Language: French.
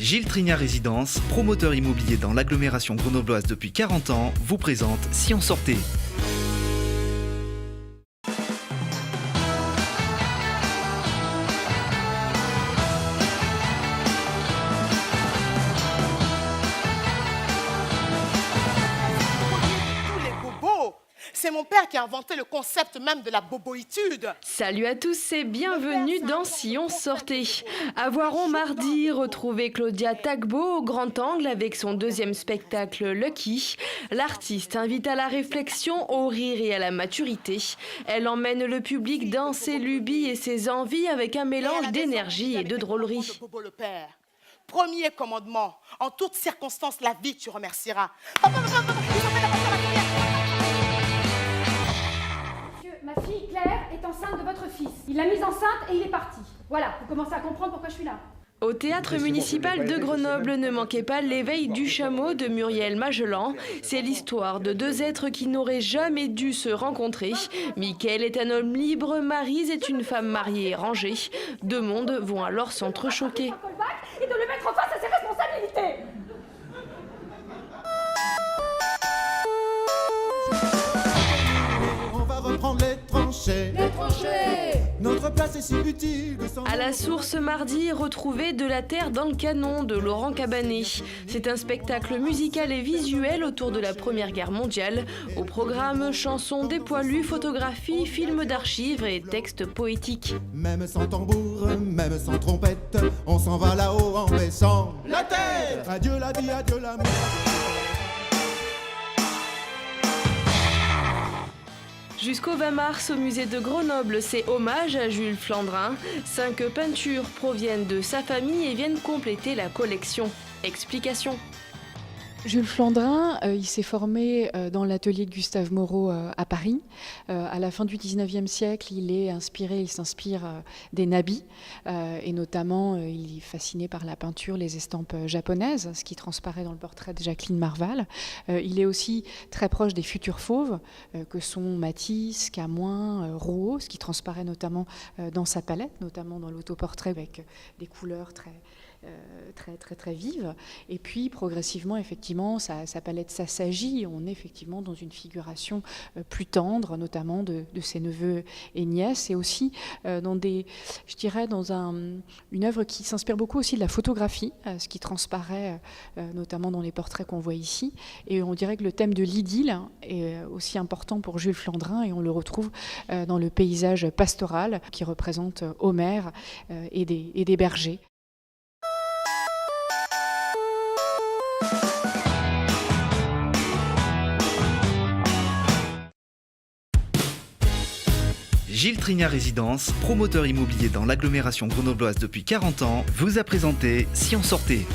Gilles Trignat Résidence, promoteur immobilier dans l'agglomération grenobloise depuis 40 ans, vous présente Si on sortait. C'est mon père qui a inventé le concept même de la boboïtude. Salut à tous et bienvenue dans Si on sortait. À Voiron mardi, retrouvez Claudia Tagbo au grand angle avec son deuxième spectacle Lucky. L'artiste invite à la réflexion, au rire et à la maturité. Elle emmène le public dans ses lubies et ses envies avec un mélange d'énergie et de drôlerie. Premier commandement, en toutes circonstances, la vie tu remercieras. Ma fille Claire est enceinte de votre fils. Il l'a mise enceinte et il est parti. Voilà, vous commencez à comprendre pourquoi je suis là. Au théâtre municipal de Grenoble, ne manquez pas L'éveil du chameau de Muriel Magellan. C'est l'histoire de deux êtres qui n'auraient jamais dû se rencontrer. Michael est un homme libre, Maryse est une femme mariée et rangée. Deux mondes vont alors s'entrechoquer. Et de le mettre face à ses responsabilités. Prendre les tranchées. Notre place est si utile. À la source mardi, retrouvez De la terre dans le canon de Laurent Cabanet. C'est un spectacle musical et visuel autour de la Première Guerre mondiale. Au programme, chansons des poilus, photographies, films d'archives et textes poétiques. Même sans tambour, même sans trompette, on s'en va là-haut en baissant la tête. Adieu la vie, adieu l'amour. Jusqu'au 20 mars, au musée de Grenoble, c'est hommage à Jules Flandrin. 5 peintures proviennent de sa famille et viennent compléter la collection. Explication. Jules Flandrin, il s'est formé dans l'atelier de Gustave Moreau à Paris. À la fin du 19e siècle, il s'inspire des nabis et notamment il est fasciné par la peinture, les estampes japonaises, ce qui transparaît dans le portrait de Jacqueline Marval. Il est aussi très proche des futurs fauves que sont Matisse, Camoin, Rouault, ce qui transparaît notamment dans sa palette, notamment dans l'autoportrait avec des couleurs très vive. Et puis progressivement, effectivement, sa palette s'assagit. On est effectivement dans une figuration plus tendre, notamment de ses neveux et nièces, et aussi dans une œuvre qui s'inspire beaucoup aussi de la photographie, ce qui transparaît notamment dans les portraits qu'on voit ici. Et on dirait que le thème de l'idylle est aussi important pour Jules Flandrin, et on le retrouve dans le paysage pastoral qui représente Homère et des bergers. Gilles Trignat Résidence, promoteur immobilier dans l'agglomération grenobloise depuis 40 ans, vous a présenté Si on sortait.